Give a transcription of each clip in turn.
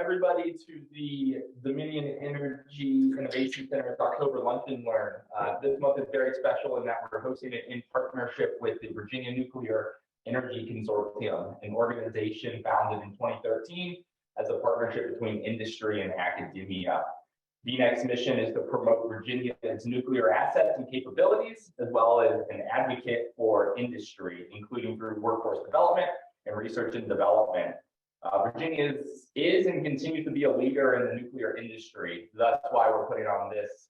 everybody to the Dominion Energy Innovation Center's October Lunch and Learn. This month is very special in that we're hosting it in partnership with the Virginia Nuclear Energy Consortium, an organization founded in 2013 as a partnership between industry and academia. VNEC's mission is to promote Virginia's nuclear assets and capabilities, as well as an advocate for industry, including through workforce development and research and development. Virginia is and continues to be a leader in the nuclear industry. That's why we're putting on this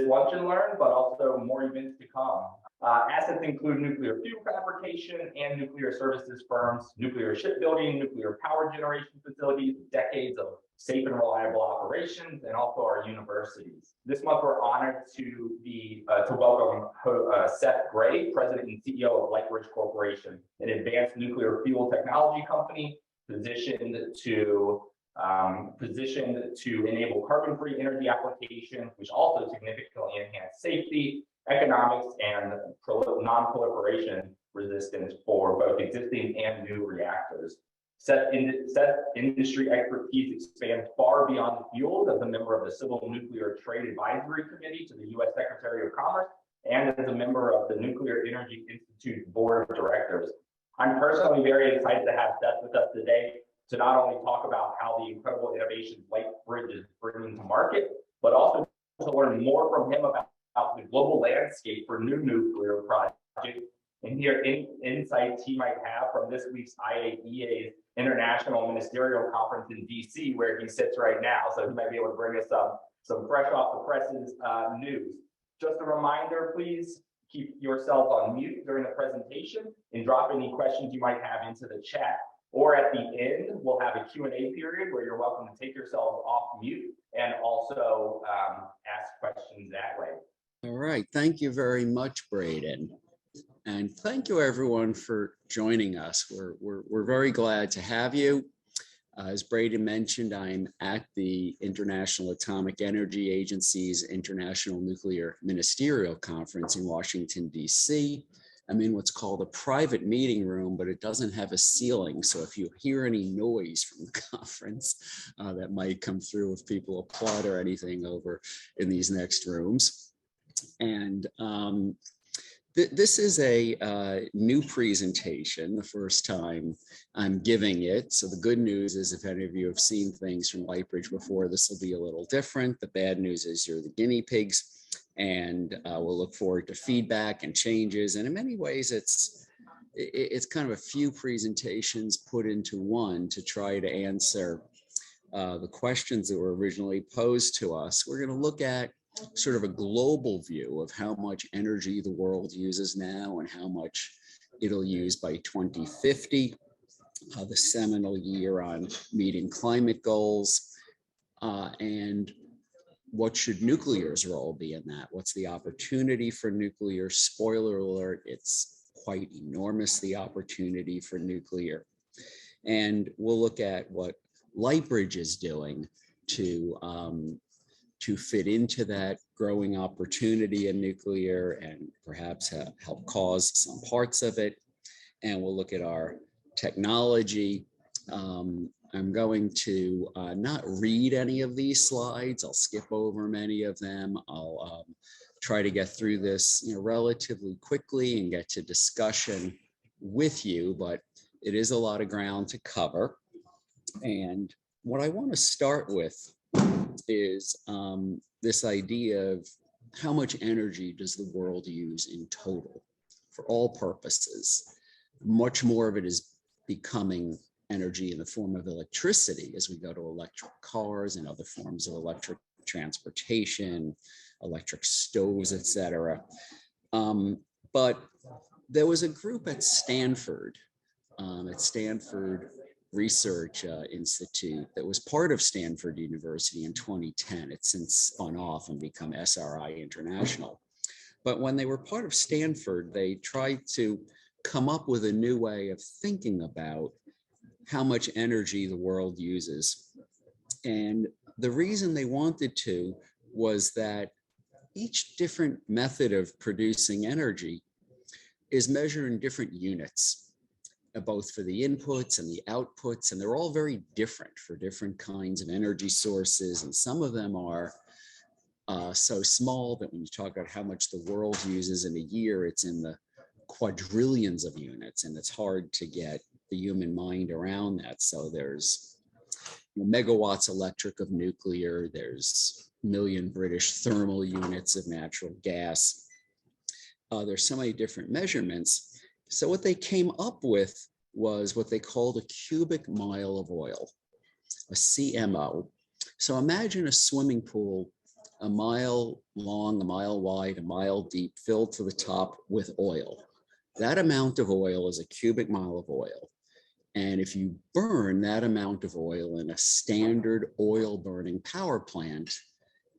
lunch and learn, but also more events to come. Assets include nuclear fuel fabrication and nuclear services firms, nuclear shipbuilding, nuclear power generation facilities, decades of safe and reliable operations, and also our universities. This month, we're honored to welcome Seth Grae, President and CEO of Lightbridge Corporation, an advanced nuclear fuel technology company positioned to enable carbon-free energy applications, which also significantly enhance safety, economics, and non-proliferation resistance for both existing and new reactors. Seth's industry expertise expands far beyond the fuels as a member of the Civil Nuclear Trade Advisory Committee to the U.S. Secretary of Commerce and as a member of the Nuclear Energy Institute's Board of Directors. I'm personally very excited to have Seth with us today to not only talk about how the incredible innovations Lightbridge is bringing to market, but also to learn more from him about the global landscape for new nuclear projects and hear any insights he might have from this week's IAEA's International Ministerial Conference in DC, where he sits right now. So he might be able to bring us some fresh off the presses news. Just a reminder, please keep yourself on mute during the presentation and drop any questions you might have into the chat. Or at the end, we'll have a Q&A period where you're welcome to take yourselves off mute and also ask questions that way. All right, thank you very much, Braden. And thank you everyone for joining us. We're very glad to have you. As Braden mentioned, I'm at the International Atomic Energy Agency's International Nuclear Ministerial Conference in Washington, D.C. I'm in what's called a private meeting room, but it doesn't have a ceiling. So if you hear any noise from the conference, that might come through if people applaud or anything over in these next rooms. And this is a new presentation, the first time I'm giving it. So the good news is if any of you have seen things from Lightbridge before, this will be a little different. The bad news is you're the guinea pigs. And we'll look forward to feedback and changes. And in many ways, it's kind of a few presentations put into one to try to answer the questions that were originally posed to us. We're going to look at sort of a global view of how much energy the world uses now and how much it'll use by 2050, the seminal year on meeting climate goals, and what should nuclear's role be in that? What's the opportunity for nuclear? Spoiler alert, it's quite enormous, the opportunity for nuclear. And we'll look at what Lightbridge is doing to fit into that growing opportunity in nuclear and perhaps help cause some parts of it. And we'll look at our technology. I'm going to not read any of these slides. I'll skip over many of them. I'll try to get through this relatively quickly and get to discussion with you, but it is a lot of ground to cover. And what I want to start with is this idea of how much energy does the world use in total for all purposes. Much more of it is becoming energy in the form of electricity as we go to electric cars and other forms of electric transportation, electric stoves, etc. But there was a group at Stanford Research Institute that was part of Stanford University in 2010. It's since spun off and become SRI International. But when they were part of Stanford, they tried to come up with a new way of thinking about how much energy the world uses. And the reason they wanted to was that each different method of producing energy is measured in different units. both for the inputs and the outputs, and they're all very different for different kinds of energy sources. And some of them are so small that when you talk about how much the world uses in a year, it's in the quadrillions of units, and it's hard to get the human mind around that. So there's megawatts electric of nuclear, there's million British thermal units of natural gas. There's so many different measurements. So what they came up with was what they called a cubic mile of oil, a CMO. So imagine a swimming pool, a mile long, a mile wide, a mile deep, filled to the top with oil. That amount of oil is a cubic mile of oil. And if you burn that amount of oil in a standard oil burning power plant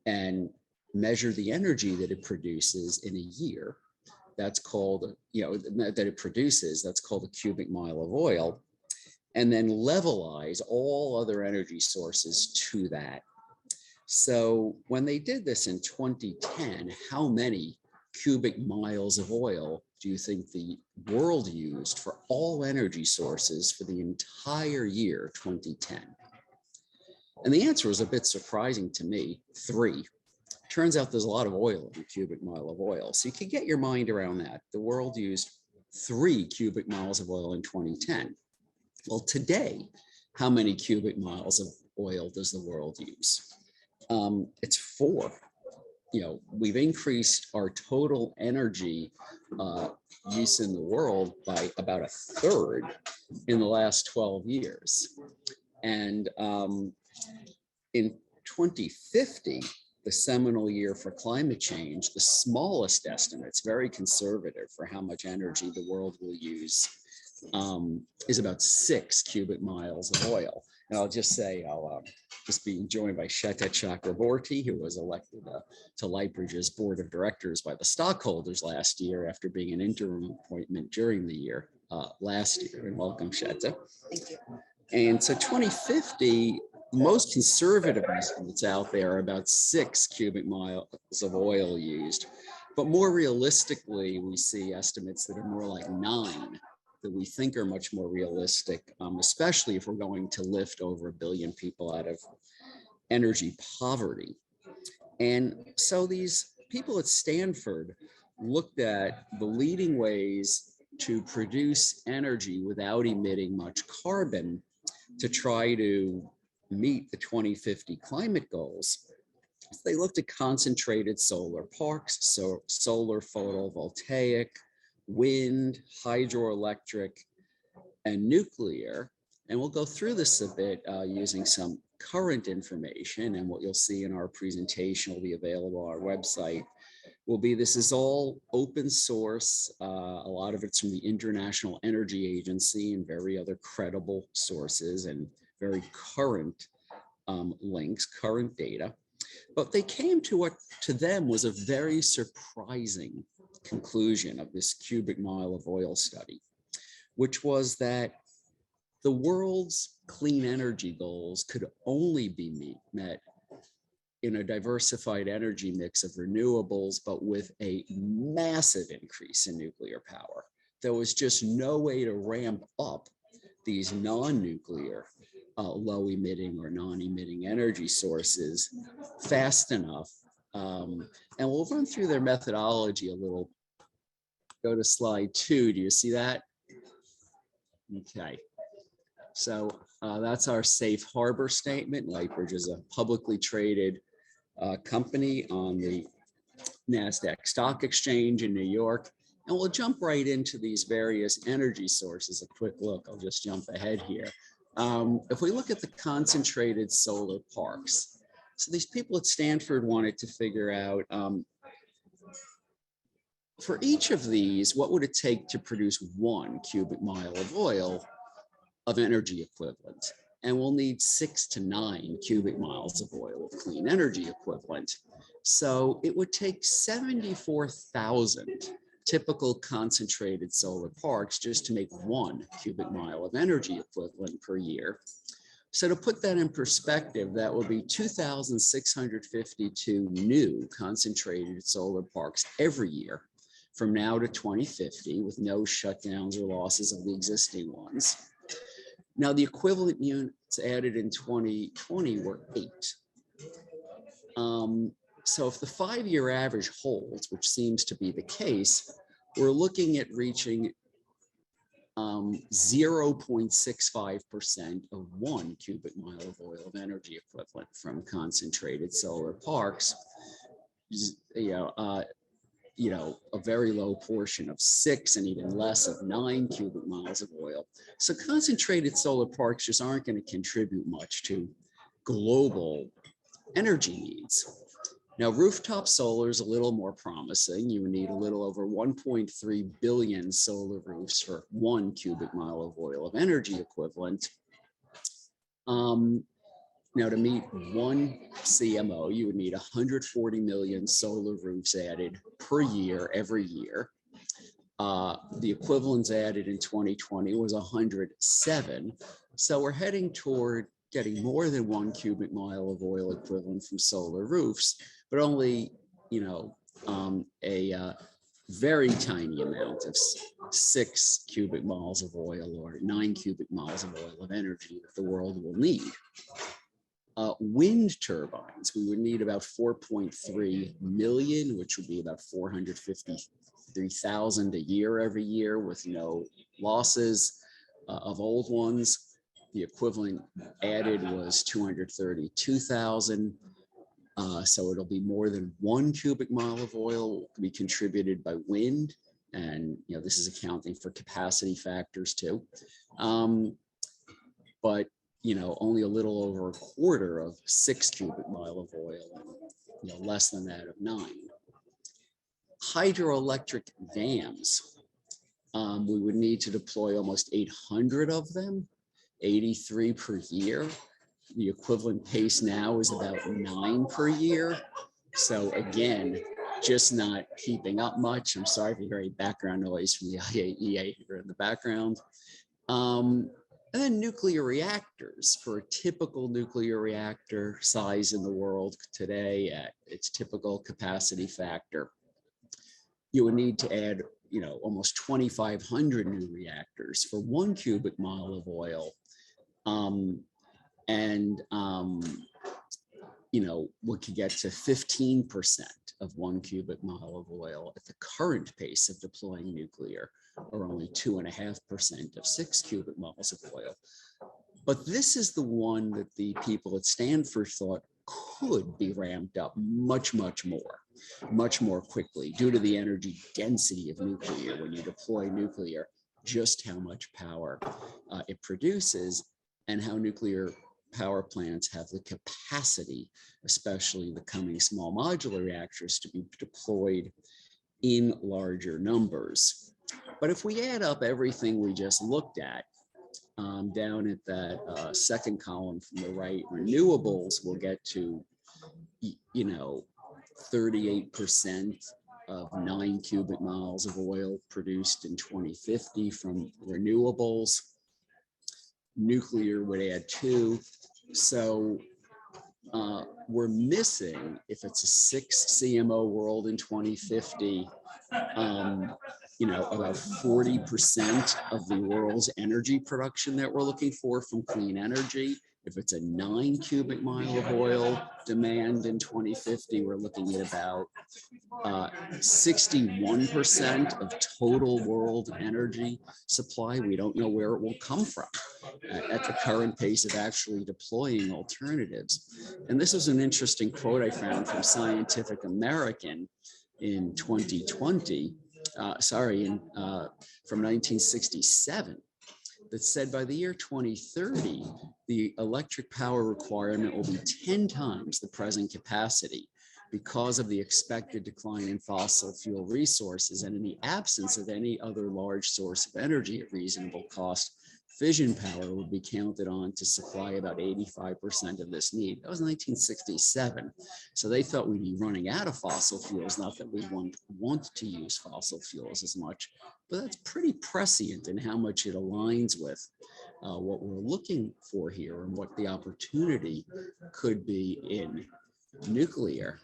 and measure the energy that it produces in a year, that's called, that it produces, that's called a cubic mile of oil, and then levelize all other energy sources to that. So when they did this in 2010, how many cubic miles of oil do you think the world used for all energy sources for the entire year 2010? And the answer was a bit surprising to me, 3. Turns out there's a lot of oil in a cubic mile of oil. So you can get your mind around that. The world used 3 cubic miles of oil in 2010. Well, today, how many cubic miles of oil does the world use? It's 4. We've increased our total energy use in the world by about 1/3 in the last 12 years. And in 2050, the seminal year for climate change, the smallest estimates, very conservative for how much energy the world will use, is about 6 cubic miles of oil. And I'll just say, I'll just be joined by Sheta Chakraborty, who was elected to Lightbridge's board of directors by the stockholders last year after being an interim appointment during the year last year. And welcome, Sheta. Thank you. And so 2050, most conservative estimates out there are about 6 cubic miles of oil used. But more realistically, we see estimates that are more like 9 that we think are much more realistic, especially if we're going to lift over 1 billion people out of energy poverty. And so these people at Stanford looked at the leading ways to produce energy without emitting much carbon to try to meet the 2050 climate goals. So they looked at concentrated solar parks, so solar photovoltaic, wind, hydroelectric, and nuclear. And we'll go through this a bit using some current information, and what you'll see in our presentation will be available on our website. This is all open source. A lot of it's from the International Energy Agency and very other credible sources and very current links, current data. But they came to what to them was a very surprising conclusion of this cubic mile of oil study, which was that the world's clean energy goals could only be met in a diversified energy mix of renewables, but with a massive increase in nuclear power. There was just no way to ramp up these non-nuclear, low emitting or non-emitting energy sources fast enough. And we'll run through their methodology a little. Go to slide 2. Do you see that? Okay. So that's our safe harbor statement. Lightbridge is a publicly traded company on the NASDAQ Stock Exchange in New York. And we'll jump right into these various energy sources. A quick look, I'll just jump ahead here. If we look at the concentrated solar parks, so these people at Stanford wanted to figure out, for each of these, what would it take to produce 1 cubic mile of oil of energy equivalent? And we'll need 6 to 9 cubic miles of oil of clean energy equivalent. So it would take 74,000 typical concentrated solar parks just to make 1 cubic mile of energy equivalent per year. So to put that in perspective, that would be 2,652 new concentrated solar parks every year, from now to 2050 with no shutdowns or losses of the existing ones. Now, the equivalent units added in 2020 were 8. So if the 5-year average holds, which seems to be the case, we're looking at reaching 0.65% of 1 cubic mile of oil of energy equivalent from concentrated solar parks. A very low portion of 6 and even less of 9 cubic miles of oil. So concentrated solar parks just aren't going to contribute much to global energy needs. Now, rooftop solar is a little more promising. You would need a little over 1.3 billion solar roofs for 1 cubic mile of oil of energy equivalent. Now, to meet 1 CMO, you would need 140 million solar roofs added per year, every year. The equivalents added in 2020 was 107. So we're heading toward getting more than 1 cubic mile of oil equivalent from solar roofs, but only, a very tiny amount of 6 cubic miles of oil or 9 cubic miles of oil of energy that the world will need. Wind turbines, we would need about 4.3 million, which would be about 453,000 a year every year with no losses of old ones. The equivalent added was 232,000. So it'll be more than 1 cubic mile of oil will be contributed by wind. And, this is accounting for capacity factors too. But only a little over a quarter of 6 cubic mile of oil, and less than that of 9. Hydroelectric dams, we would need to deploy almost 800 of them, 83 per year. The equivalent pace now is about 9 per year. So again, just not keeping up much. I'm sorry for hearing background noise from the IAEA here in the background. And then nuclear reactors. For a typical nuclear reactor size in the world today at its typical capacity factor, you would need to add, almost 2,500 new reactors for 1 cubic mile of oil. We could get to 15% of 1 cubic mile of oil at the current pace of deploying nuclear, or only 2.5% of 6 cubic miles of oil. But this is the one that the people at Stanford thought could be ramped up much more quickly due to the energy density of nuclear. When you deploy nuclear, just how much power it produces and how nuclear power plants have the capacity, especially the coming small modular reactors, to be deployed in larger numbers. But if we add up everything we just looked at, down at that second column from the right, renewables will get to, 38% of 9 cubic miles of oil produced in 2050 from renewables. Nuclear would add 2. So we're missing, if it's a 6 CMO world in 2050, about 40% of the world's energy production that we're looking for from clean energy. If it's a 9 cubic mile of oil demand in 2050, we're looking at about 61% of total world energy supply. We don't know where it will come from at the current pace of actually deploying alternatives. And this is an interesting quote I found from Scientific American in 2020, from 1967, that said by the year 2030, the electric power requirement will be 10 times the present capacity because of the expected decline in fossil fuel resources. And in the absence of any other large source of energy at reasonable cost, fission power would be counted on to supply about 85% of this need. That was 1967. So they thought we'd be running out of fossil fuels, not that we want to use fossil fuels as much, but that's pretty prescient in how much it aligns with what we're looking for here and what the opportunity could be in nuclear.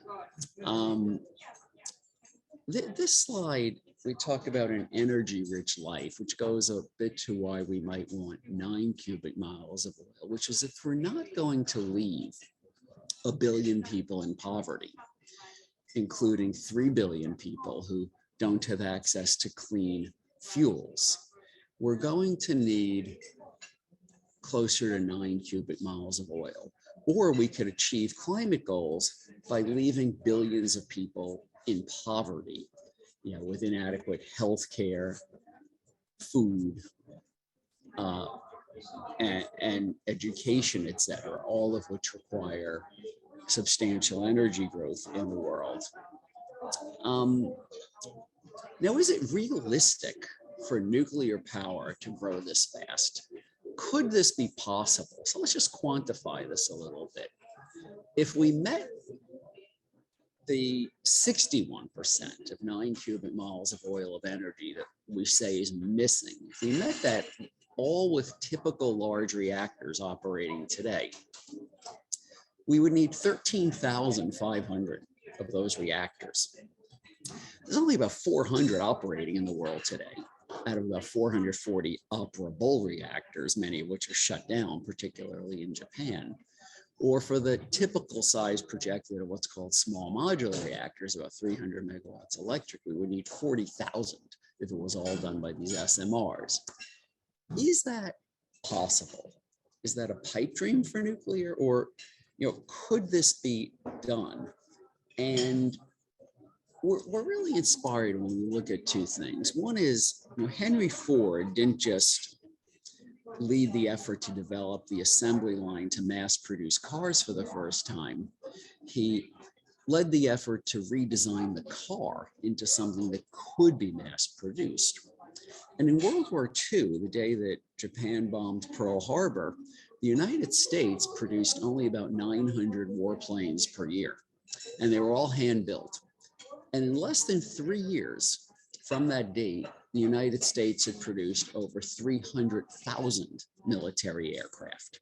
This slide we talk about an energy-rich life, which goes a bit to why we might want 9 cubic miles of oil, which is if we're not going to leave 1 billion people in poverty, including 3 billion people who don't have access to clean fuels, we're going to need closer to 9 cubic miles of oil. Or we could achieve climate goals by leaving billions of people in poverty, with inadequate health care, food, and education, et cetera, all of which require substantial energy growth in the world. Now, is it realistic for nuclear power to grow this fast? Could this be possible? So let's just quantify this a little bit. If we met the 61% of 9 cubic miles of oil of energy that we say is missing, if we met that all with typical large reactors operating today, we would need 13,500 of those reactors. There's only about 400 operating in the world today, out of about 440 operable reactors, many of which are shut down, particularly in Japan. Or for the typical size projected of what's called small modular reactors, about 300 megawatts electric, we would need 40,000 if it was all done by these SMRs. Is that possible? Is that a pipe dream for nuclear? Or, could this be done? And we're really inspired when we look at two things. One is, Henry Ford didn't just lead the effort to develop the assembly line to mass produce cars for the first time. He led the effort to redesign the car into something that could be mass produced. And in World War II, the day that Japan bombed Pearl Harbor, the United States produced only about 900 warplanes per year, and they were all hand-built. And in less than 3 years from that date, the United States had produced over 300,000 military aircraft,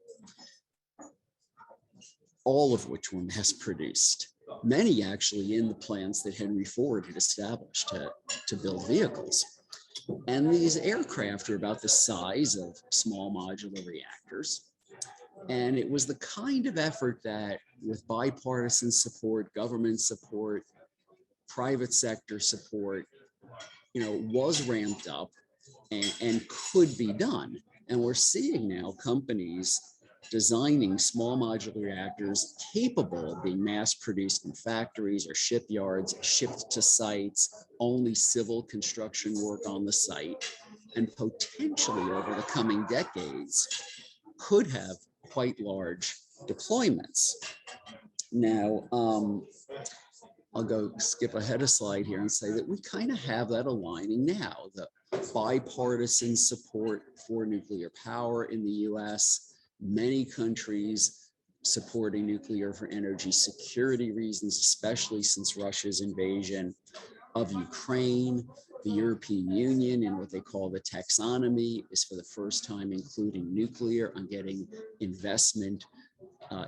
all of which were mass produced, many actually in the plants that Henry Ford had established to build vehicles. And these aircraft are about the size of small modular reactors. And it was the kind of effort that, with bipartisan support, government support, private sector support, was ramped up and could be done. And we're seeing now companies designing small modular reactors capable of being mass produced in factories or shipyards, shipped to sites, only civil construction work on the site, and potentially over the coming decades could have quite large deployments. Now, I'll skip ahead a slide here and say that we kind of have that aligning now. The bipartisan support for nuclear power in the US, many countries supporting nuclear for energy security reasons, especially since Russia's invasion of Ukraine. The European Union, in what they call the taxonomy, is for the first time including nuclear on getting investment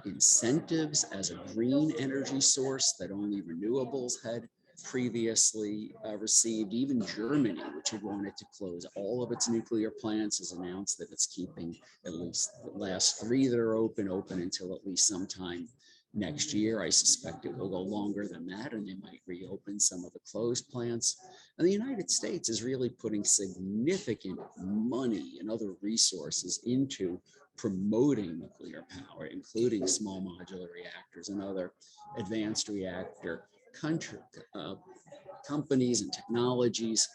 incentives as a green energy source that only renewables had previously received. Even Germany, which had wanted to close all of its nuclear plants, has announced that it's keeping at least the last 3 that are open until at least sometime next year. I suspect it will go longer than that, and they might reopen some of the closed plants. And the United States is really putting significant money and other resources into promoting nuclear power, including small modular reactors and other advanced reactor companies and technologies.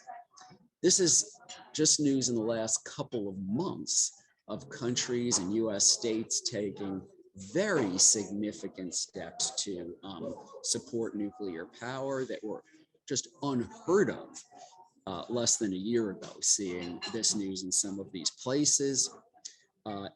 This is just news in the last couple of months of countries and US states taking very significant steps to support nuclear power that were just unheard of less than a year ago. Seeing this news in some of these places.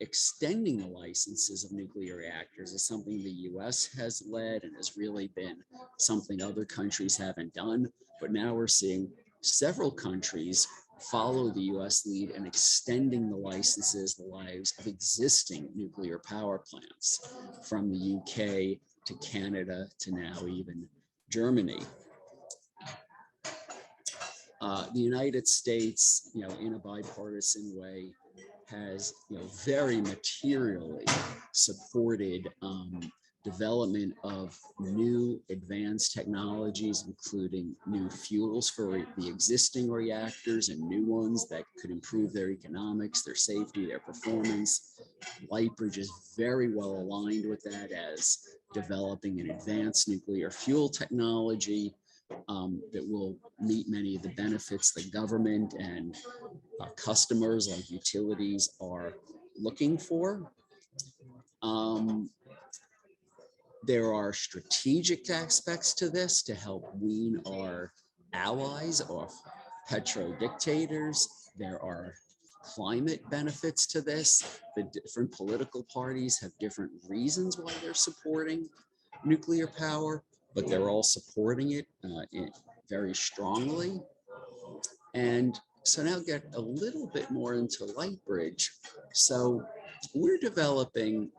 Extending the licenses of nuclear reactors is something the US has led and has really been something other countries haven't done. But now we're seeing several countries follow the US lead and extending the licenses, the lives of existing nuclear power plants, from the UK to Canada to now even Germany. The United States, in a bipartisan way, has, very materially supported development of new advanced technologies, including new fuels for the existing reactors and new ones that could improve their economics, their safety, their performance. Lightbridge is very well aligned with that as developing an advanced nuclear fuel technology that will meet many of the benefits the government and customers like utilities are looking for. There are strategic aspects to this to help wean our allies off petro-dictators. There are climate benefits to this. The different political parties have different reasons why they're supporting nuclear power, but they're all supporting it very strongly. And so now get a little bit more into Lightbridge. So we're developing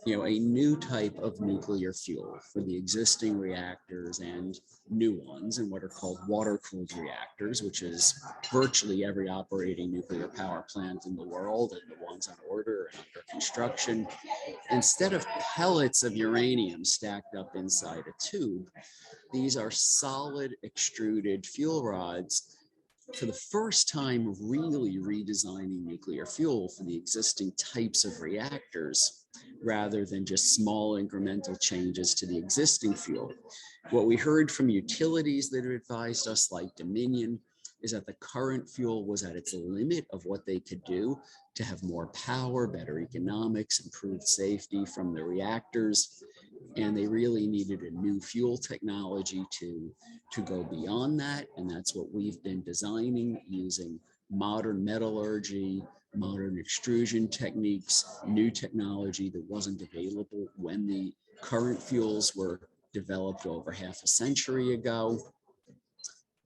a new type of nuclear fuel for the existing reactors and new ones, and what are called water-cooled reactors, which is virtually every operating nuclear power plant in the world and the ones on order and under construction. Instead of pellets of uranium stacked up inside a tube, these are solid extruded fuel rods, for the first time really redesigning nuclear fuel for the existing types of reactors, rather than just small incremental changes to the existing fuel. What we heard from utilities that have advised us, like Dominion, is that the current fuel was at its limit of what they could do to have more power, better economics, improved safety from the reactors. And they really needed a new fuel technology to go beyond that. And that's what we've been designing using modern metallurgy, modern extrusion techniques, new technology that wasn't available when the current fuels were developed over half a century ago.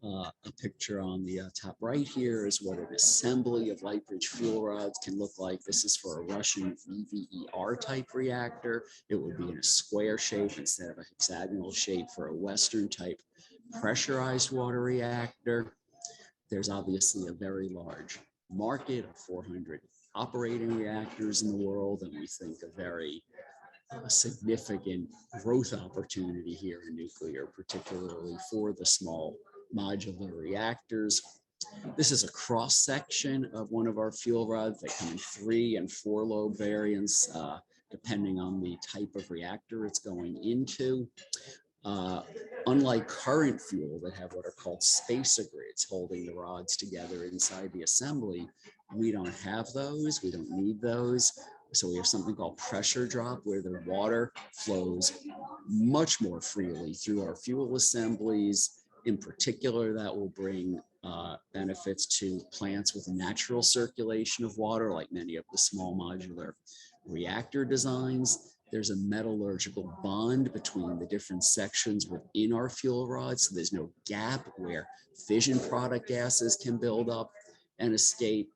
A picture on the top right here is what an assembly of Lightbridge fuel rods can look like. This is for a Russian VVER type reactor. It would be in a square shape instead of a hexagonal shape for a Western type pressurized water reactor. There's obviously a very large market of 400 operating reactors in the world, and we think a very significant growth opportunity here in nuclear, particularly for the small modular reactors. This is a cross section of one of our fuel rods. They come in 3 and 4 lobe variants, depending on the type of reactor it's going into. Unlike current fuel that have what are called spacer grids holding the rods together inside the assembly, we don't have those. We don't need those. So we have something called pressure drop, where the water flows much more freely through our fuel assemblies. In particular, that will bring benefits to plants with natural circulation of water, like many of the small modular reactor designs. There's a metallurgical bond between the different sections within our fuel rods, so there's no gap where fission product gases can build up and escape.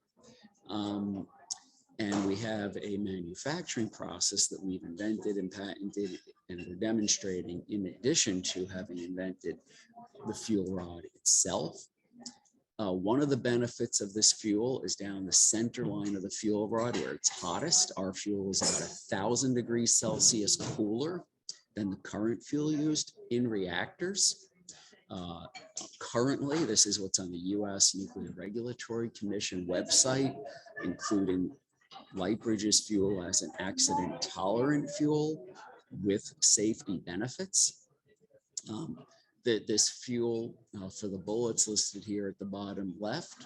And we have a manufacturing process that we've invented and patented and we're demonstrating, in addition to having invented the fuel rod itself. One of the benefits of this fuel is down the center line of the fuel rod where it's hottest. Our fuel is about 1,000 degrees Celsius cooler than the current fuel used in reactors. Currently, this is what's on the U.S. Nuclear Regulatory Commission website, including Lightbridge's fuel as an accident-tolerant fuel with safety benefits. This fuel, for the bullets listed here at the bottom left,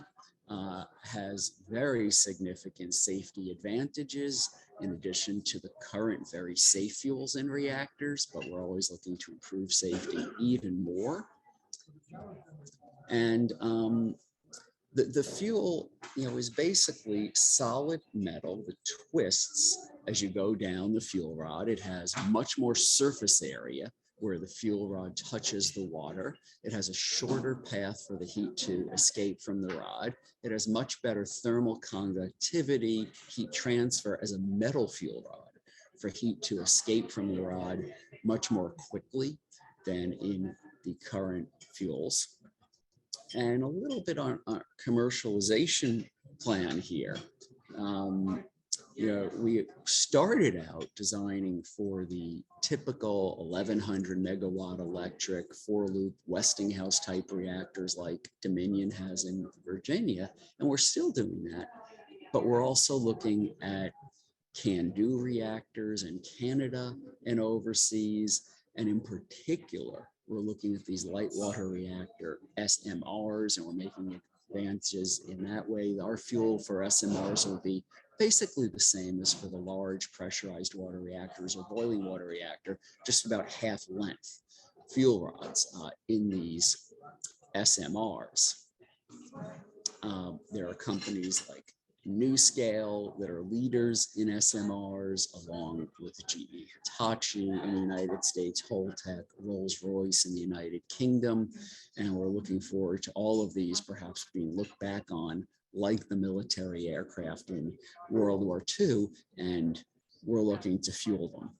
has very significant safety advantages in addition to the current very safe fuels in reactors, but we're always looking to improve safety even more. And the fuel, is basically solid metal that twists as you go down the fuel rod. It has much more surface area where the fuel rod touches the water. It has a shorter path for the heat to escape from the rod. It has much better thermal conductivity, heat transfer as a metal fuel rod for heat to escape from the rod much more quickly than in the current fuels. And a little bit on our commercialization plan here. We started out designing for the typical 1100 megawatt electric 4-loop Westinghouse type reactors like Dominion has in Virginia, and we're still doing that. But we're also looking at can-do reactors in Canada and overseas, and in particular, we're looking at these light water reactor SMRs, and we're making advances in that way. Our fuel for SMRs will be basically the same as for the large pressurized water reactors or boiling water reactor, just about half length fuel rods in these SMRs. There are companies like NuScale that are leaders in SMRs, along with GE Hitachi in the United States, Holtec, Rolls-Royce in the United Kingdom. And we're looking forward to all of these perhaps being looked back on like the military aircraft in World War II, and we're looking to fuel them.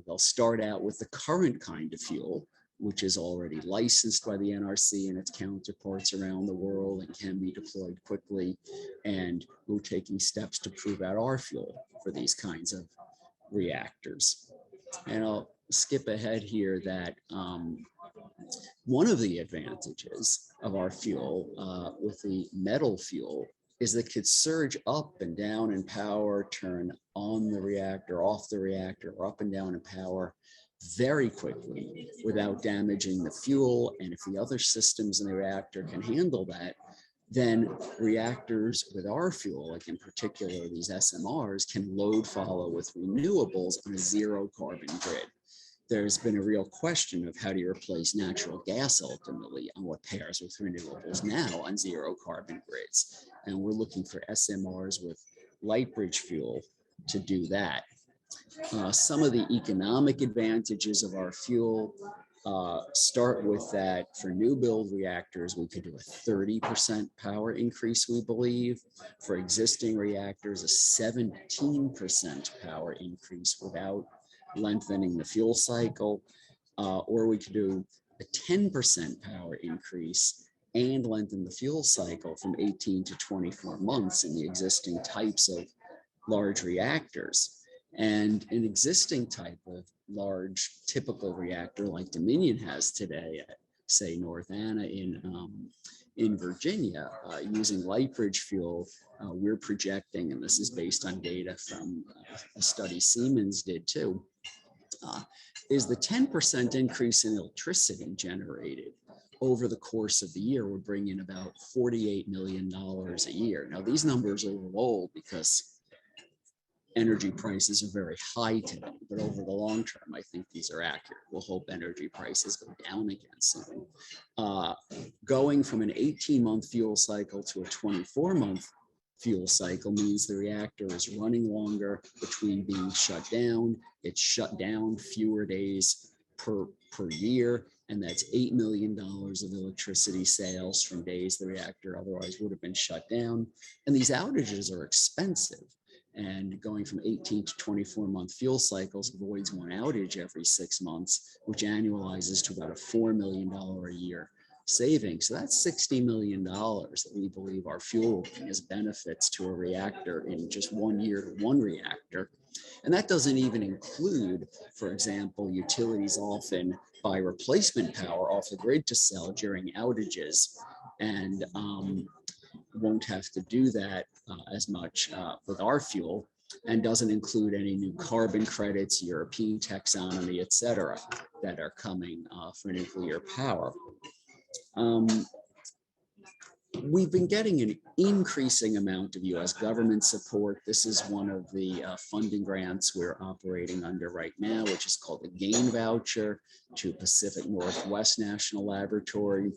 They'll start out with the current kind of fuel, which is already licensed by the NRC and its counterparts around the world and can be deployed quickly. And we're taking steps to prove out our fuel for these kinds of reactors. And I'll skip ahead here that one of the advantages of our fuel with the metal fuel is that it could surge up and down in power, turn on the reactor, off the reactor, or up and down in power very quickly without damaging the fuel. And if the other systems in the reactor can handle that, then reactors with our fuel, like in particular these SMRs, can load follow with renewables on a zero carbon grid. There's been a real question of how do you replace natural gas ultimately on what pairs with renewables now on zero carbon grids. And we're looking for SMRs with Lightbridge fuel to do that. Some of the economic advantages of our fuel start with that for new build reactors, we could do a 30% power increase, we believe. For existing reactors, a 17% power increase without lengthening the fuel cycle, or we could do a 10% power increase and lengthen the fuel cycle from 18 to 24 months in the existing types of large reactors. And an existing type of large typical reactor like Dominion has today at, say, North Anna in Virginia, using Lightbridge fuel, we're projecting, and this is based on data from a study Siemens did too, is the 10% increase in electricity generated over the course of the year would bring in about $48 million a year. Now, these numbers are a little old because energy prices are very high today, but over the long term, I think these are accurate. We'll hope energy prices go down again soon. Going from an 18-month fuel cycle to a 24-month fuel cycle means the reactor is running longer between being shut down. It's shut down fewer days per year, and that's $8 million of electricity sales from days the reactor otherwise would have been shut down. And these outages are expensive. And going from 18 to 24-month fuel cycles avoids one outage every 6 months, which annualizes to about a $4 million a year saving. So that's $60 million that we believe our fuel will bring as benefits to a reactor in just 1 year to one reactor. And that doesn't even include, for example, utilities often buy replacement power off the grid to sell during outages, and won't have to do that as much with our fuel, and doesn't include any new carbon credits, European taxonomy, et cetera, that are coming for nuclear power. We've been getting an increasing amount of US government support. This is one of the funding grants we're operating under right now, which is called the GAIN voucher to Pacific Northwest National Laboratory,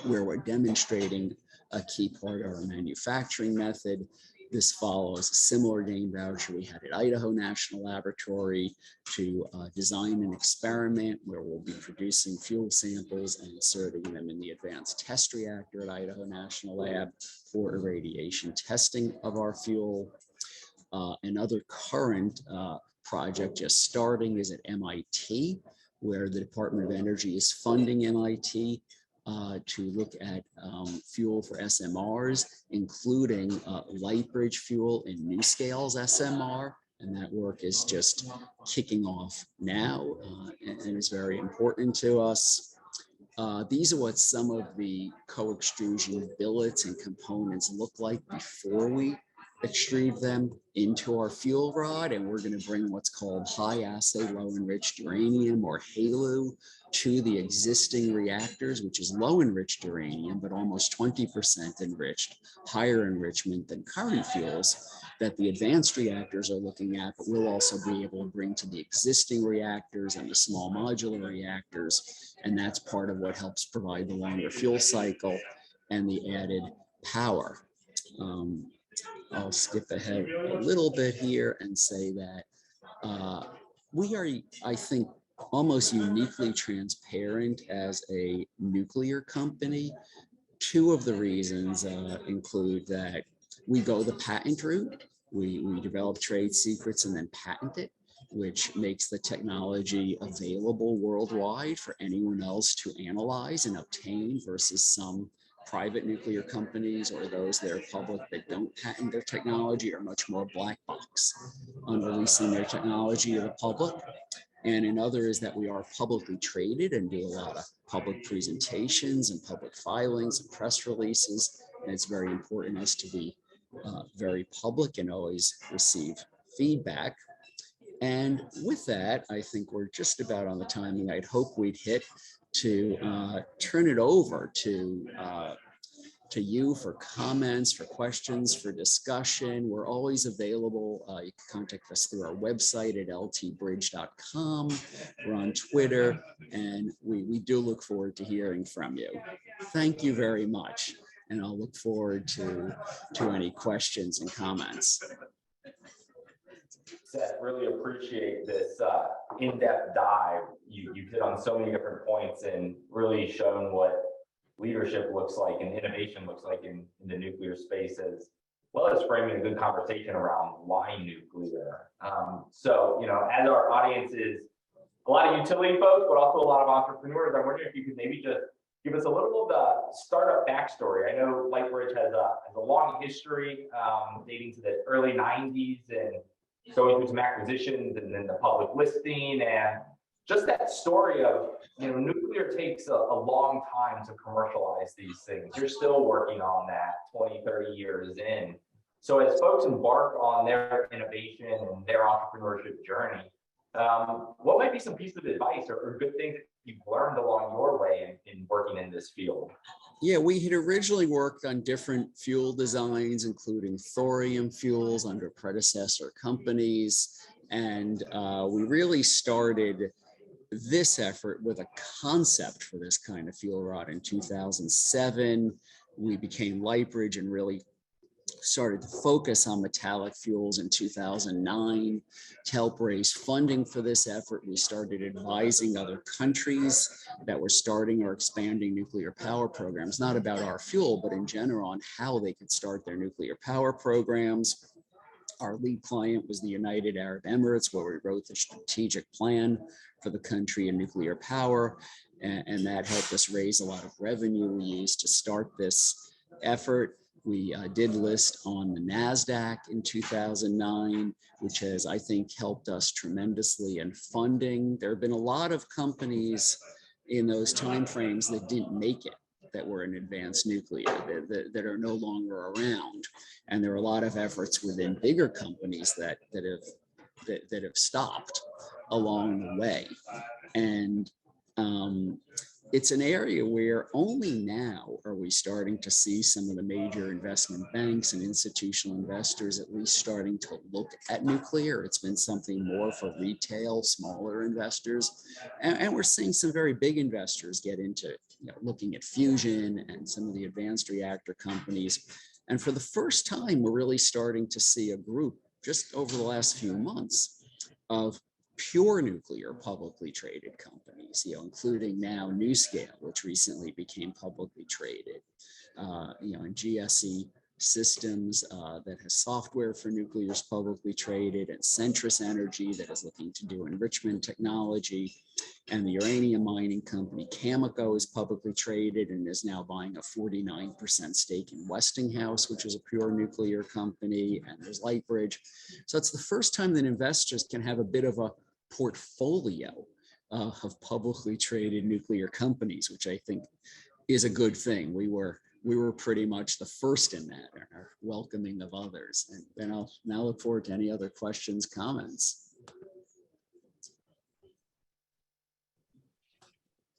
where we're demonstrating a key part of our manufacturing method. This follows a similar GAIN voucher we had at Idaho National Laboratory to design an experiment where we'll be producing fuel samples and inserting them in the advanced test reactor at Idaho National Lab for irradiation testing of our fuel. Another current project just starting is at MIT, where the Department of Energy is funding MIT to look at fuel for SMRs, including Lightbridge fuel in NuScale's SMR. And that work is just kicking off now and is very important to us. These are what some of the co-extrusion billets and components look like before we extrude them into our fuel rod. And we're going to bring what's called high assay low enriched uranium, or HALEU, to the existing reactors, which is low enriched uranium, but almost 20% enriched, higher enrichment than current fuels that the advanced reactors are looking at, but we'll also be able to bring to the existing reactors and the small modular reactors. And that's part of what helps provide the longer fuel cycle and the added power. I'll skip ahead a little bit here and say that we are, I think, almost uniquely transparent as a nuclear company. Two of the reasons include that we go the patent route. We develop trade secrets and then patent it, which makes the technology available worldwide for anyone else to analyze and obtain, versus some private nuclear companies or those that are public that don't patent their technology are much more black box on releasing their technology to the public. And another is that we are publicly traded and do a lot of public presentations and public filings and press releases. And it's very important us to be very public and always receive feedback. And with that, I think we're just about on the timing I'd hope we'd hit to turn it over to you for comments, for questions, for discussion. We're always available. You can contact us through our website at ltbridge.com. We're on Twitter, and we do look forward to hearing from you. Thank you very much. And I'll look forward to any questions and comments. Seth, really appreciate this in-depth dive. You've hit on so many different points and really shown what leadership looks like and innovation looks like in the nuclear space, as well as framing a good conversation around why nuclear. So, you know, as our audience is a lot of utility folks, but also a lot of entrepreneurs, I'm wondering if you could maybe just give us a little of the startup backstory. I know Lightbridge has a long history dating to the early 90s and going through some acquisitions and then the public listing, and just that story of, you know, nuclear takes a long time to commercialize these things. You're still working on that 20, 30 years in. So as folks embark on their innovation and their entrepreneurship journey, what might be some pieces of advice or good things that you've learned along your way in working in this field? Yeah, we had originally worked on different fuel designs, including thorium fuels under predecessor companies. And we really started this effort with a concept for this kind of fuel rod in 2007. We became Lightbridge and really started to focus on metallic fuels in 2009 to help raise funding for this effort. We started advising other countries that were starting or expanding nuclear power programs, not about our fuel, but in general on how they could start their nuclear power programs. Our lead client was the United Arab Emirates, where we wrote the strategic plan for the country in nuclear power, and that helped us raise a lot of revenue we used to start this effort. We did list on the NASDAQ in 2009, which has, I think, helped us tremendously in funding. There have been a lot of companies in those timeframes that didn't make it, that were in advanced nuclear, that are no longer around. And there are a lot of efforts within bigger companies that have stopped along the way. And it's an area where only now are we starting to see some of the major investment banks and institutional investors at least starting to look at nuclear. It's been something more for retail, smaller investors. And we're seeing some very big investors get into looking at fusion and some of the advanced reactor companies. And for the first time, we're really starting to see a group just over the last few months of pure nuclear publicly traded companies, including now NuScale, which recently became publicly traded, and GSE Systems that has software for nuclear is publicly traded, and Centrus Energy that is looking to do enrichment technology. And the uranium mining company Cameco is publicly traded and is now buying a 49% stake in Westinghouse, which is a pure nuclear company. And there's Lightbridge. So it's the first time that investors can have a bit of a portfolio of publicly traded nuclear companies, which I think is a good thing. We were pretty much the first in that and are welcoming of others. And then I'll now look forward to any other questions, comments.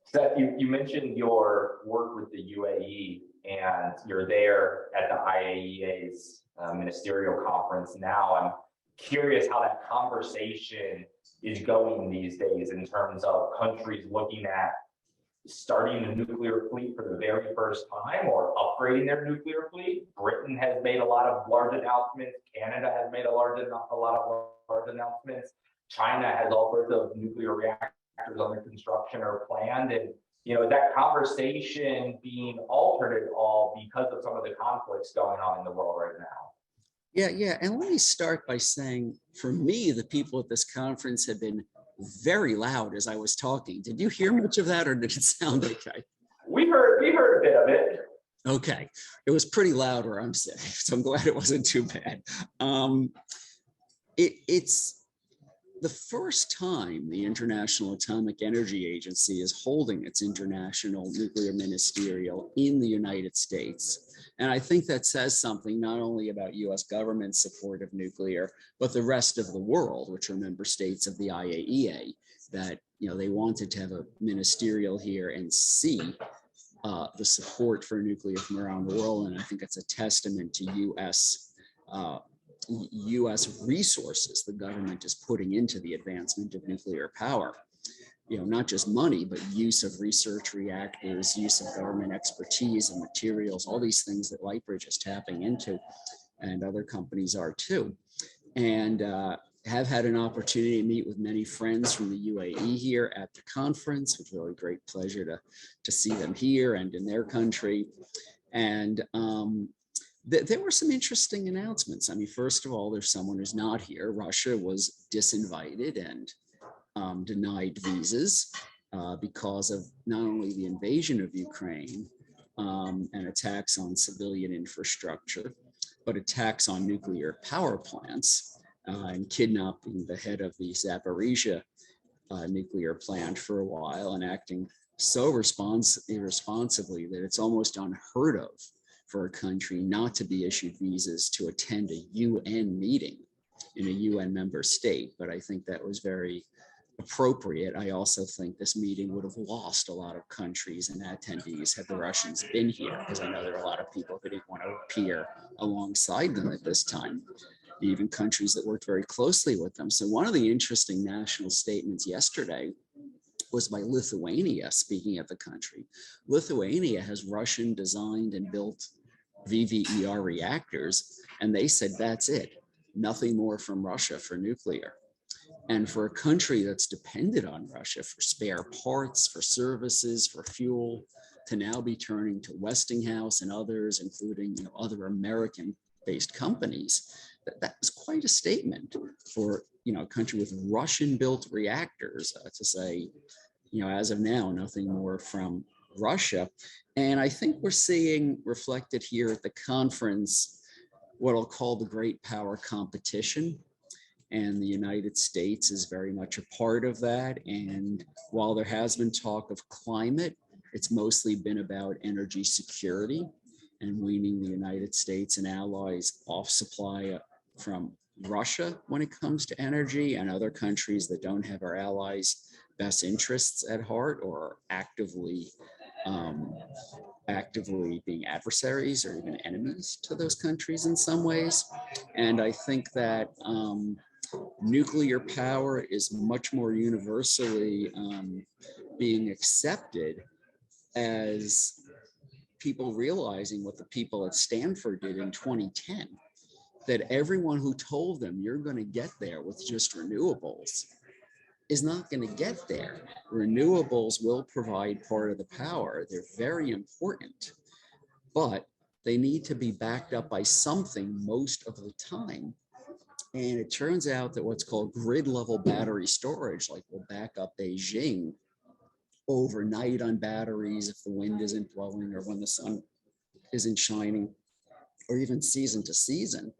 Seth, you mentioned your work with the UAE, and you're there at the IAEA's ministerial conference now. I'm curious how that conversation is going these days in terms of countries looking at starting a nuclear fleet for the very first time or upgrading their nuclear fleet. Britain has made a lot of large announcements. Canada has made a lot of large announcements. China has all sorts of nuclear reactors under construction or planned. And, you know, that conversation being altered at all because of some of the conflicts going on in the world right now. Yeah. And let me start by saying, for me, the people at this conference have been very loud as I was talking. Did you hear much of that, or did it sound okay? We heard a bit of it. Okay. It was pretty loud where I'm sitting, so I'm glad it wasn't too bad. It's the first time the International Atomic Energy Agency is holding its International Nuclear Ministerial in the United States. And I think that says something not only about US government support of nuclear, but the rest of the world, which are member states of the IAEA, that, you know, they wanted to have a ministerial here and see the support for nuclear from around the world. And I think it's a testament to US resources the government is putting into the advancement of nuclear power. You know, not just money, but use of research reactors, use of government expertise and materials, all these things that Lightbridge is tapping into, and other companies are too. And have had an opportunity to meet with many friends from the UAE here at the conference. It was really a great pleasure to see them here and in their country. And there were some interesting announcements. I mean, first of all, there's someone who's not here. Russia was disinvited and denied visas because of not only the invasion of Ukraine and attacks on civilian infrastructure, but attacks on nuclear power plants and kidnapping the head of the Zaporizhia nuclear plant for a while and acting so irresponsibly that it's almost unheard of for a country not to be issued visas to attend a UN meeting in a UN member state. But I think that was very appropriate. I also think this meeting would have lost a lot of countries and attendees had the Russians been here, because I know there are a lot of people who didn't want to appear alongside them at this time, even countries that worked very closely with them. So one of the interesting national statements yesterday was by Lithuania, speaking of the country. Lithuania has Russian designed and built VVER reactors, and they said that's it, nothing more from Russia for nuclear. And for a country that's dependent on Russia for spare parts, for services, for fuel, to now be turning to Westinghouse and others, including, you know, other American-based companies, that was quite a statement for, you know, a country with Russian-built reactors to say, you know, as of now, nothing more from Russia. And I think we're seeing reflected here at the conference what I'll call the great power competition. And the United States is very much a part of that. And while there has been talk of climate, it's mostly been about energy security and weaning the United States and allies off supply from Russia when it comes to energy, and other countries that don't have our allies' best interests at heart or are actively being adversaries or even enemies to those countries in some ways. And I think that nuclear power is much more universally being accepted as people realizing what the people at Stanford did in 2010, that everyone who told them you're going to get there with just renewables is not going to get there. Renewables will provide part of the power. They're very important, but they need to be backed up by something most of the time. And it turns out that what's called grid level battery storage, like will back up Beijing overnight on batteries if the wind isn't blowing or when the sun isn't shining, or even season to season,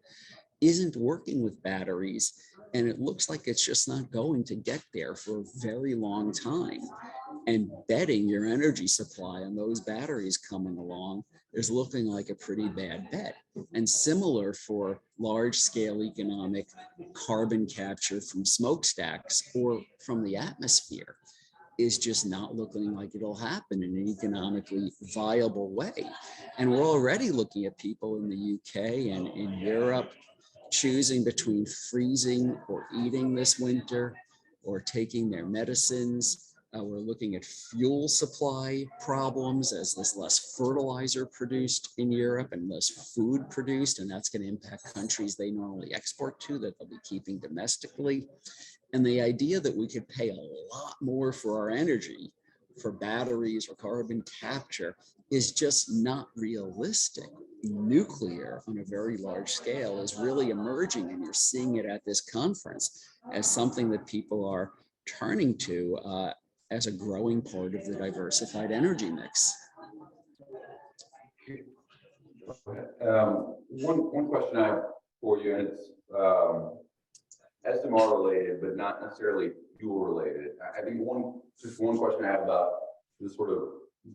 isn't working with batteries. And it looks like it's just not going to get there for a very long time. And betting your energy supply on those batteries coming along is looking like a pretty bad bet. And similar for large scale economic carbon capture from smokestacks or from the atmosphere is just not looking like it'll happen in an economically viable way. And we're already looking at people in the UK and in Europe choosing between freezing or eating this winter or taking their medicines. We're looking at fuel supply problems as there's less fertilizer produced in Europe and less food produced, and that's going to impact countries they normally export to that they'll be keeping domestically. And the idea that we could pay a lot more for our energy, for batteries or carbon capture, is just not realistic. Nuclear on a very large scale is really emerging, and you're seeing it at this conference as something that people are turning to as a growing part of the diversified energy mix. One question I have for you, and it's SMR related, but not necessarily fuel related. I think just one question I have about the sort of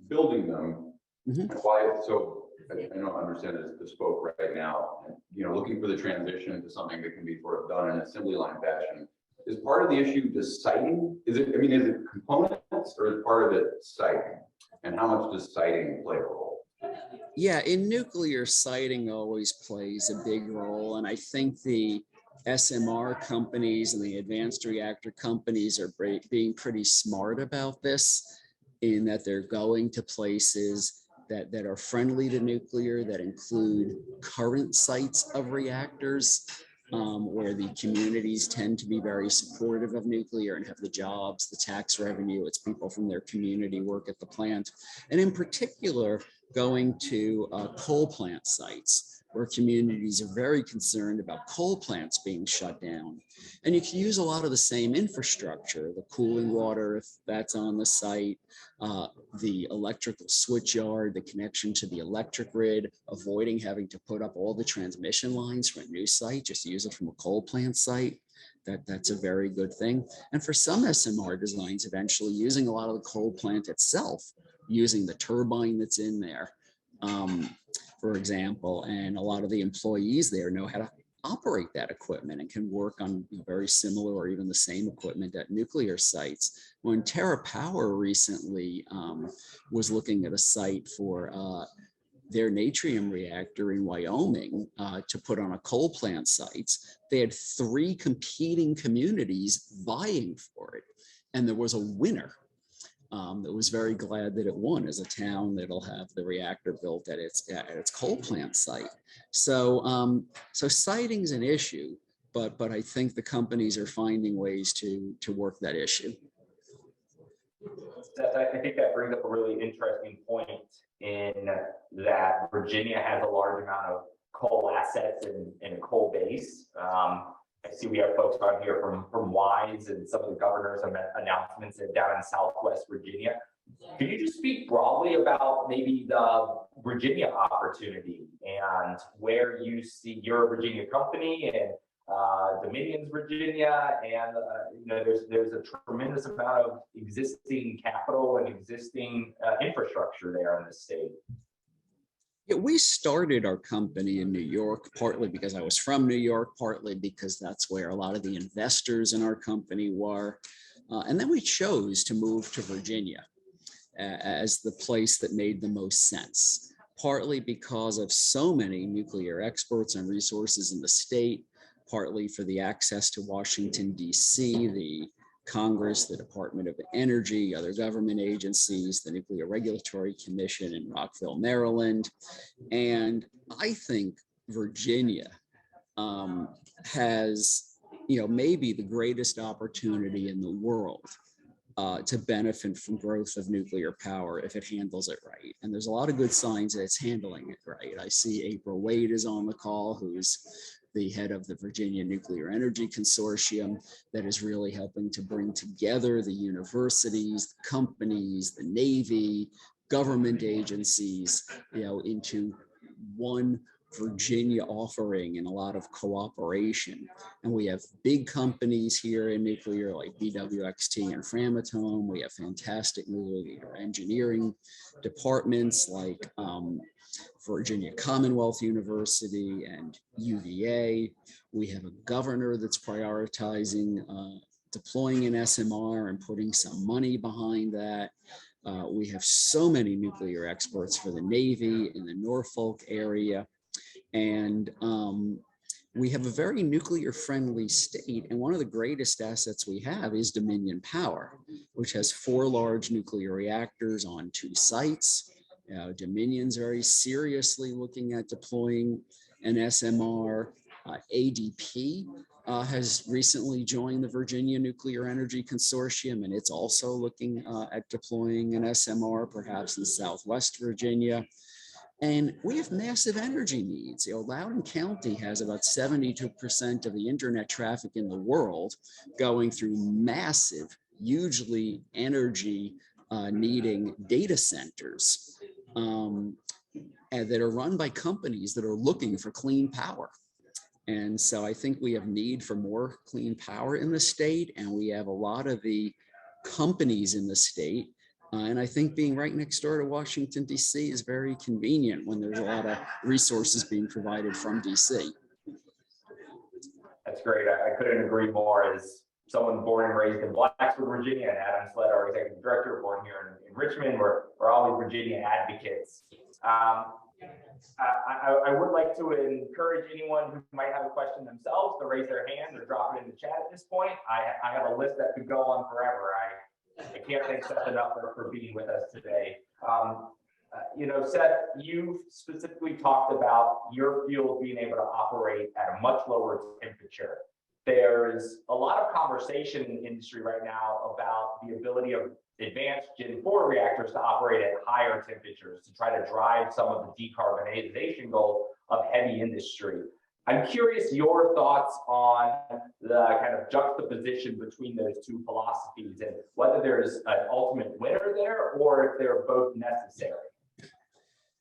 building them and why it's so. I don't understand it's bespoke right now. And, looking for the transition to something that can be sort of done in an assembly line fashion. Is part of the issue the siting? Is it components or is part of it siting? And how much does siting play a role? Yeah, in nuclear, siting always plays a big role. And I think the SMR companies and the advanced reactor companies are being pretty smart about this, in that they're going to places that are friendly to nuclear, that include current sites of reactors, where the communities tend to be very supportive of nuclear and have the jobs, the tax revenue. It's people from their community work at the plant. And in particular, going to coal plant sites, where communities are very concerned about coal plants being shut down. And you can use a lot of the same infrastructure, the cooling water, if that's on the site, the electrical switch yard, the connection to the electric grid, avoiding having to put up all the transmission lines for a new site, just use it from a coal plant site. That's a very good thing. And for some SMR designs, eventually using a lot of the coal plant itself, using the turbine that's in there, for example, and a lot of the employees there know how to operate that equipment and can work on very similar or even the same equipment at nuclear sites. When TerraPower recently was looking at a site for their natrium reactor in Wyoming to put on a coal plant sites, they had 3 competing communities vying for it. And there was a winner that was very glad that it won, as a town that'll have the reactor built at its coal plant site. So so siting's an issue, but I think the companies are finding ways to work that issue. Seth, I think that brings up a really interesting point, in that Virginia has a large amount of coal assets and a coal base. I see we have folks on here from WISE and some of the governor's announcements down in Southwest Virginia. Can you just speak broadly about maybe the Virginia opportunity and where you see your Virginia company and Dominion's Virginia, and there's a tremendous amount of existing capital and existing infrastructure there in the state. Yeah, we started our company in New York, partly because I was from New York, partly because that's where a lot of the investors in our company were. And then we chose to move to Virginia as the place that made the most sense, partly because of so many nuclear experts and resources in the state, partly for the access to Washington, D.C., the Congress, the Department of Energy, other government agencies, the Nuclear Regulatory Commission in Rockville, Maryland. And I think Virginia has, maybe the greatest opportunity in the world to benefit from growth of nuclear power if it handles it right. And there's a lot of good signs that it's handling it right. I see April Wade is on the call, who's the head of the Virginia Nuclear Energy Consortium that is really helping to bring together the universities, the companies, the Navy, government agencies, into one Virginia offering and a lot of cooperation. And we have big companies here in nuclear like BWXT and Framatome. We have fantastic nuclear engineering departments like Virginia Commonwealth University and UVA. We have a governor that's prioritizing deploying an SMR and putting some money behind that. We have so many nuclear experts for the Navy in the Norfolk area. And we have a very nuclear friendly state. And one of the greatest assets we have is Dominion Power, which has 4 large nuclear reactors on 2 sites. Dominion's very seriously looking at deploying an SMR. ADP has recently joined the Virginia Nuclear Energy Consortium, and it's also looking at deploying an SMR, perhaps in Southwest Virginia. And we have massive energy needs. Loudoun County has about 72% of the internet traffic in the world going through massive, hugely energy needing data centers that are run by companies that are looking for clean power. And so I think we have need for more clean power in the state, and we have a lot of the companies in the state. And I think being right next door to Washington, D.C. is very convenient when there's a lot of resources being provided from D.C. That's great. I couldn't agree more. As someone born and raised in Blacksburg, Virginia, and Adam Sled, our executive director, born here in Richmond, we're always Virginia advocates. I would like to encourage anyone who might have a question themselves to raise their hand or drop it in the chat at this point. I have a list that could go on forever. I can't thank Seth enough for being with us today. Seth, you specifically talked about your fuel being able to operate at a much lower temperature. There's a lot of conversation in the industry right now about the ability of advanced Gen 4 reactors to operate at higher temperatures to try to drive some of the decarbonization goals of heavy industry. I'm curious your thoughts on the kind of juxtaposition between those two philosophies and whether there's an ultimate winner there or if they're both necessary.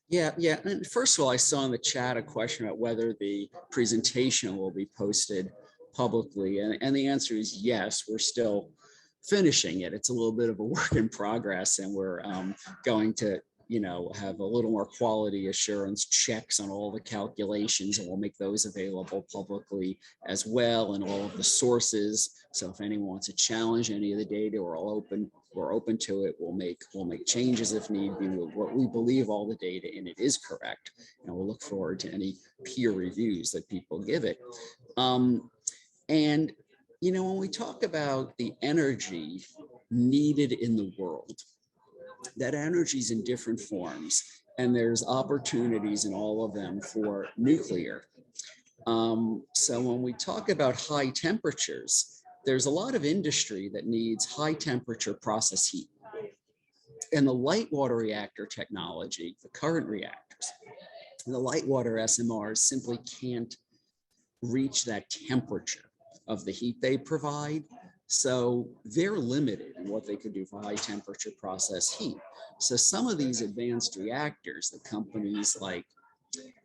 Yeah. And first of all, I saw in the chat a question about whether the presentation will be posted publicly. And the answer is yes, we're still finishing it. It's a little bit of a work in progress, and we're going to have a little more quality assurance checks on all the calculations, and we'll make those available publicly as well, and all of the sources. So if anyone wants to challenge any of the data, we're open to it. We'll make changes if need be. We believe all the data in it is correct, and we'll look forward to any peer reviews that people give it. And when we talk about the energy needed in the world, that energy is in different forms, and there's opportunities in all of them for nuclear. So when we talk about high temperatures, there's a lot of industry that needs high temperature process heat. And the light water reactor technology, the current reactors, the light water SMRs simply can't reach that temperature of the heat they provide. So they're limited in what they could do for high temperature process heat. So some of these advanced reactors that companies like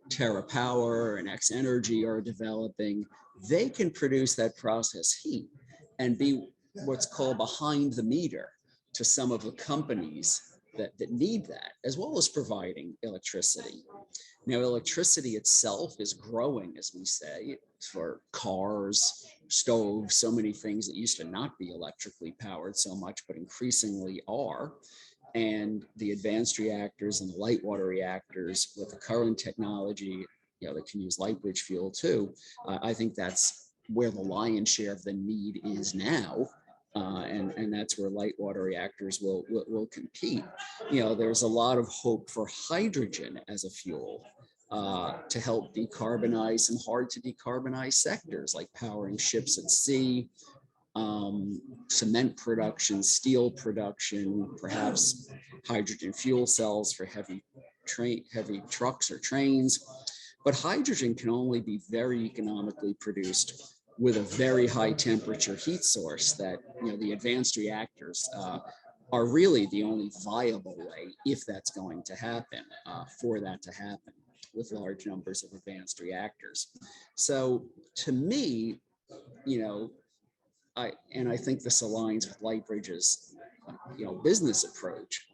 TerraPower and X Energy are developing, they can produce that process heat and be what's called behind the meter to some of the companies that need that, as well as providing electricity. Now, electricity itself is growing, as we say, for cars, stoves, so many things that used to not be electrically powered so much, but increasingly are. And the advanced reactors and the light water reactors with the current technology, that can use Lightbridge fuel too. I think that's where the lion's share of the need is now. And that's where light water reactors will compete. There's a lot of hope for hydrogen as a fuel to help decarbonize some hard to decarbonize sectors like powering ships at sea, cement production, steel production, perhaps hydrogen fuel cells for heavy trucks or trains. But hydrogen can only be very economically produced with a very high temperature heat source that, the advanced reactors are really the only viable way, if that's going to happen, for that to happen with large numbers of advanced reactors. So to me, I think this aligns with Lightbridge's, business approach,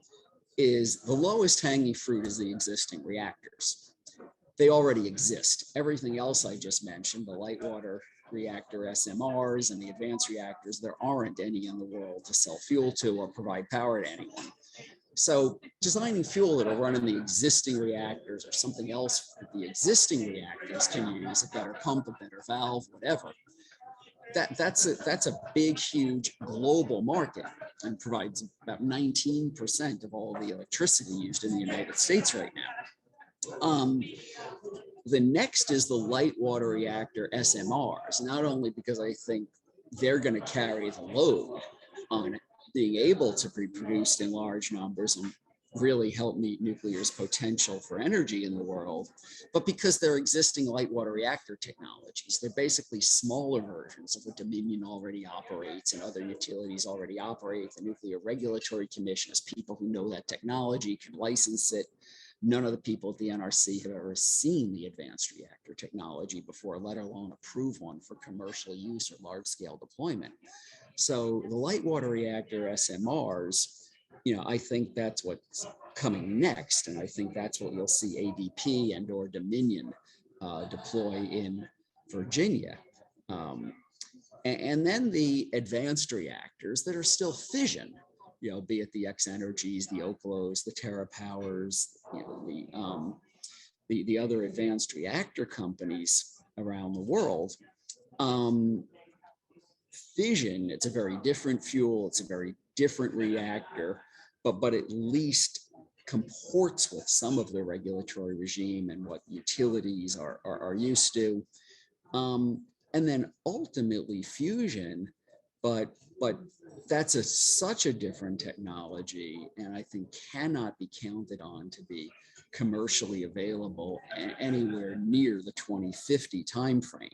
is the lowest hanging fruit is the existing reactors. They already exist. Everything else I just mentioned, the light water reactor SMRs and the advanced reactors, there aren't any in the world to sell fuel to or provide power to anyone. So designing fuel that'll run in the existing reactors or something else that the existing reactors can use, a better pump, a better valve, whatever, that's a big, huge global market and provides about 19% of all the electricity used in the United States right now. The next is the light water reactor SMRs, not only because I think they're going to carry the load on being able to be produced in large numbers and really help meet nuclear's potential for energy in the world, but because they're existing light water reactor technologies. They're basically smaller versions of what Dominion already operates and other utilities already operate. The Nuclear Regulatory Commission is people who know that technology, can license it. None of the people at the NRC have ever seen the advanced reactor technology before, let alone approve one for commercial use or large-scale deployment. So the light water reactor SMRs, I think that's what's coming next. And I think that's what you'll see ADP and or Dominion deploy in Virginia. And then the advanced reactors that are still fission, be it the X-Energies, the Oklos, the TerraPowers, the other advanced reactor companies around the world. Fission, it's a very different fuel, it's a very different reactor, but at least comports with some of the regulatory regime and what utilities are used to. And then ultimately fusion, but that's such a different technology, and I think cannot be counted on to be commercially available anywhere near the 2050 timeframe.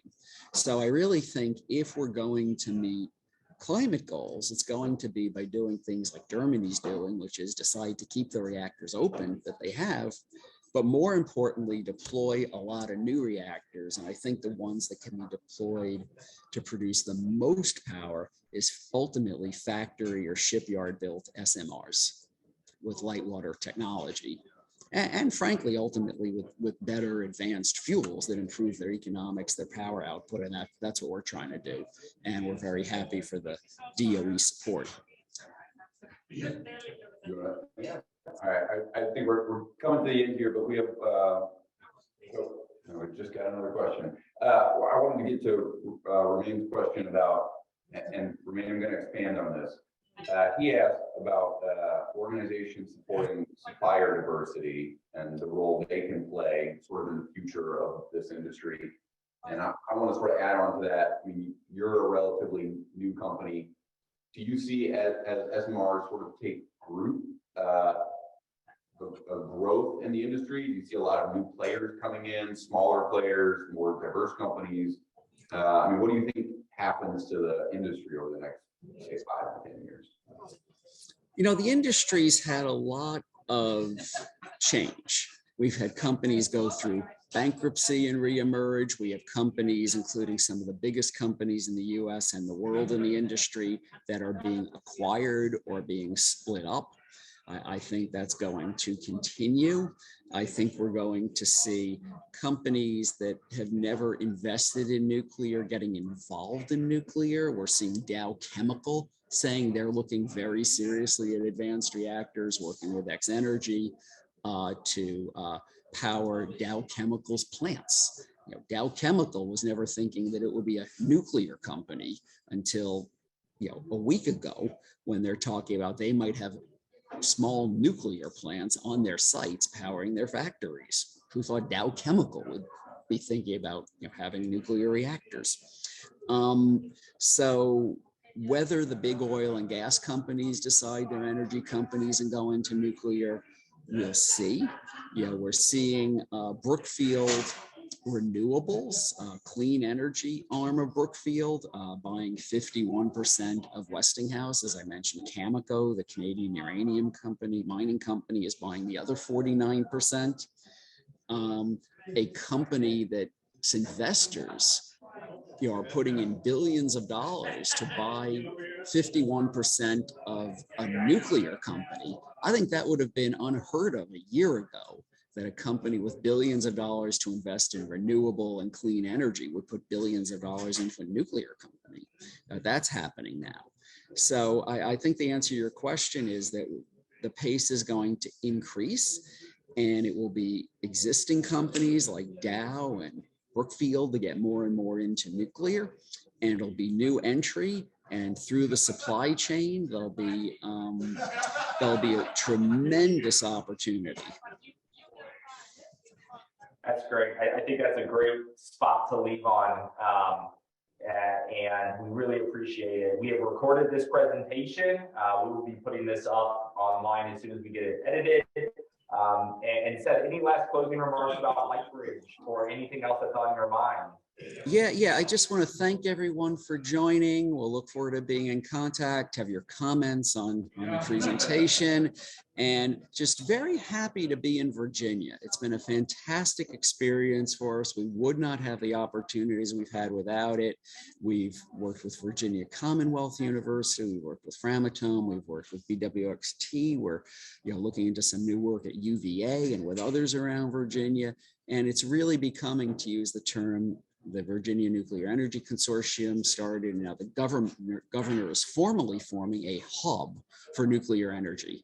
So I really think if we're going to meet climate goals, it's going to be by doing things like Germany's doing, which is decide to keep the reactors open that they have, but more importantly, deploy a lot of new reactors. And I think the ones that can be deployed to produce the most power is ultimately factory or shipyard built SMRs with light water technology. And frankly, ultimately with better advanced fuels that improve their economics, their power output, and that's what we're trying to do. And we're very happy for the DOE support. Yeah. All right, I think we're coming to the end here, but we have, we just got another question. I wanted to get to Remain's question about, and Remain, I'm going to expand on this. He asked about organizations supporting supplier diversity and the role they can play sort of in the future of this industry. And I want to sort of add on to that. I mean, you're a relatively new company. Do you see as SMRs sort of take root of growth in the industry? Do you see a lot of new players coming in, smaller players, more diverse companies? I mean, what do you think happens to the industry over the next, say, 5 to 10 years? The industry's had a lot of change. We've had companies go through bankruptcy and reemerge. We have companies, including some of the biggest companies in the US and the world in the industry, that are being acquired or being split up. I think that's going to continue. I think we're going to see companies that have never invested in nuclear getting involved in nuclear. We're seeing Dow Chemical saying they're looking very seriously at advanced reactors, working with X-Energy to power Dow Chemical's plants. Dow Chemical was never thinking that it would be a nuclear company until a week ago, when they're talking about they might have small nuclear plants on their sites powering their factories. Who thought Dow Chemical would be thinking about having nuclear reactors? So whether the big oil and gas companies decide they're energy companies and go into nuclear, we'll see. We're seeing Brookfield renewables, clean energy arm of Brookfield, buying 51% of Westinghouse. As I mentioned, Cameco, the Canadian uranium company, mining company, is buying the other 49%. A company that's investors are putting in billions of dollars to buy 51% of a nuclear company. I think that would have been unheard of a year ago, that a company with billions of dollars to invest in renewable and clean energy would put billions of dollars into a nuclear company. That's happening now. So I think the answer to your question is that the pace is going to increase, and it will be existing companies like Dow and Brookfield to get more and more into nuclear, and it'll be new entry, and through the supply chain there'll be a tremendous opportunity. That's great. I think that's a great spot to leave on, and we really appreciate it. We have recorded this presentation. We will be putting this up online as soon as we get it edited. And Seth, any last closing remarks about Lightbridge or anything else that's on your mind? Yeah. I just want to thank everyone for joining. We'll look forward to being in contact, have your comments on the presentation, and just very happy to be in Virginia. It's been a fantastic experience for us. We would not have the opportunities we've had without it. We've worked with Virginia Commonwealth University, we've worked with Framatome, we've worked with BWXT. We're looking into some new work at UVA and with others around Virginia. And it's really becoming, to use the term, the Virginia Nuclear Energy Consortium started, and now the governor is formally forming a hub for nuclear energy.